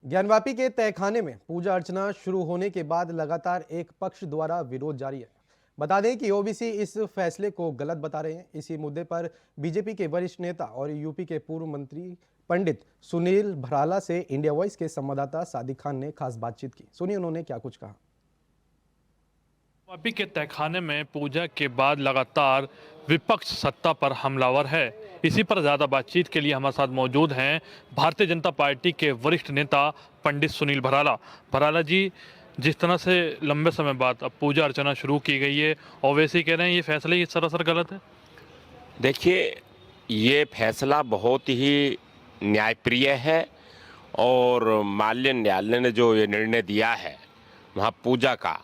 ज्ञानवापी के तहखाने में पूजा अर्चना शुरू होने के बाद लगातार एक पक्ष द्वारा विरोध जारी है। बता दें कि ओबीसी इस फैसले को गलत बता रहे हैं। इसी मुद्दे पर बीजेपी के वरिष्ठ नेता और यूपी के पूर्व मंत्री पंडित सुनील भराला से इंडिया वॉइस के संवाददाता सादिक खान ने खास बातचीत की। सुनिए उन्होंने क्या कुछ कहा। ज्ञानवापी के तहखाने में पूजा के बाद लगातार विपक्ष सत्ता पर हमलावर है। इसी पर ज़्यादा बातचीत के लिए हमारे साथ मौजूद हैं भारतीय जनता पार्टी के वरिष्ठ नेता पंडित सुनील भराला। भराला जी, जिस तरह से लंबे समय बाद अब पूजा अर्चना शुरू की गई है, ओवैसी कह रहे हैं ये फैसला ही सरासर गलत है। देखिए, ये फैसला बहुत ही न्यायप्रिय है और माननीय न्यायालय ने जो ये निर्णय दिया है वहाँ पूजा का,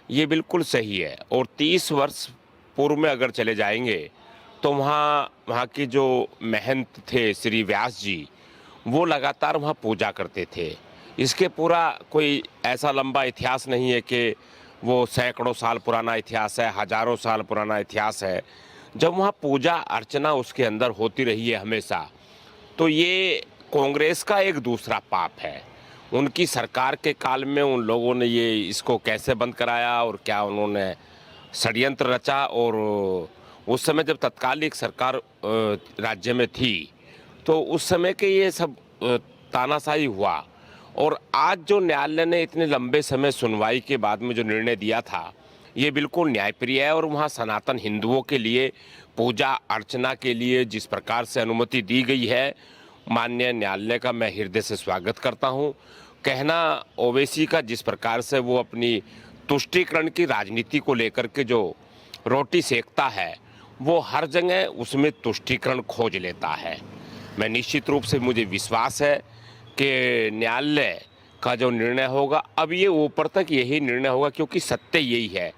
ये बिल्कुल सही है। और 30 वर्ष पूर्व में अगर चले जाएंगे तो वहाँ की जो महंत थे श्री व्यास जी, वो लगातार वहाँ पूजा करते थे। इसके पूरा कोई ऐसा लंबा इतिहास नहीं है कि वो सैकड़ों साल पुराना इतिहास है, हजारों साल पुराना इतिहास है। जब वहाँ पूजा अर्चना उसके अंदर होती रही है हमेशा, तो ये कांग्रेस का एक दूसरा पाप है। उनकी सरकार के काल में उन लोगों ने ये इसको कैसे बंद कराया और क्या उन्होंने षड्यंत्र रचा। और उस समय जब तत्कालिक सरकार राज्य में थी तो उस समय के ये सब तानाशाही हुआ। और आज जो न्यायालय ने इतने लंबे समय सुनवाई के बाद में जो निर्णय दिया था, ये बिल्कुल न्यायप्रिय है। और वहाँ सनातन हिंदुओं के लिए पूजा अर्चना के लिए जिस प्रकार से अनुमति दी गई है, माननीय न्यायालय का मैं हृदय से स्वागत करता हूँ। कहना ओवैसी का जिस प्रकार से वो अपनी तुष्टीकरण की राजनीति को लेकर के जो रोटी सेकता है, वो हर जगह उसमें तुष्टीकरण खोज लेता है। मैं निश्चित रूप से, मुझे विश्वास है कि न्यायालय का जो निर्णय होगा, अब ये ऊपर तक यही निर्णय होगा क्योंकि सत्य यही है।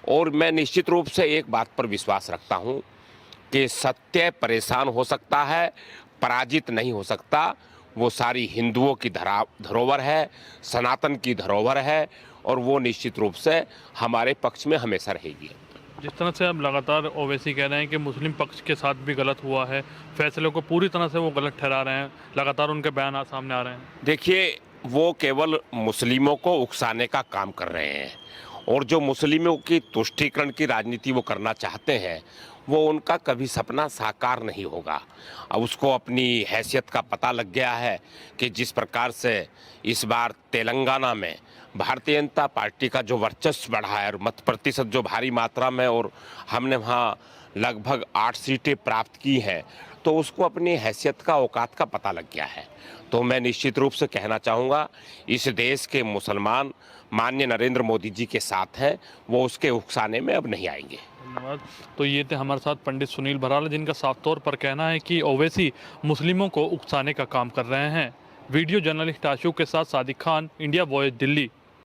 और मैं निश्चित रूप से एक बात पर विश्वास रखता हूँ कि सत्य परेशान हो सकता है, पराजित नहीं हो सकता। वो सारी हिंदुओं की धरोहर है, सनातन की धरोहर है, और वो निश्चित रूप से हमारे पक्ष में हमेशा रहेगी। जिस तरह से अब लगातार ओवैसी कह रहे हैं कि मुस्लिम पक्ष के साथ भी गलत हुआ है, फैसले को पूरी तरह से वो गलत ठहरा रहे हैं, लगातार उनके बयान सामने आ रहे हैं। देखिए, वो केवल मुस्लिमों को उकसाने का काम कर रहे हैं और जो मुस्लिमों की तुष्टीकरण की राजनीति वो करना चाहते हैं, वो उनका कभी सपना साकार नहीं होगा। अब उसको अपनी हैसियत का पता लग गया है कि जिस प्रकार से इस बार तेलंगाना में भारतीय जनता पार्टी का जो वर्चस्व बढ़ा है और मत प्रतिशत जो भारी मात्रा में, और हमने वहाँ लगभग 8 सीटें प्राप्त की हैं, तो उसको अपनी हैसियत का औकात का पता लग गया है। तो मैं निश्चित रूप से कहना चाहूँगा, इस देश के मुसलमान माननीय नरेंद्र मोदी जी के साथ हैं, वो उसके उकसाने में अब नहीं आएंगे। धन्यवाद। तो ये थे हमारे साथ पंडित सुनील भराला, जिनका साफ तौर पर कहना है कि ओवैसी मुस्लिमों को उकसाने का काम कर रहे हैं। वीडियो जर्नलिस्ट आशू के साथ सादिक खान, इंडिया वॉइस, दिल्ली।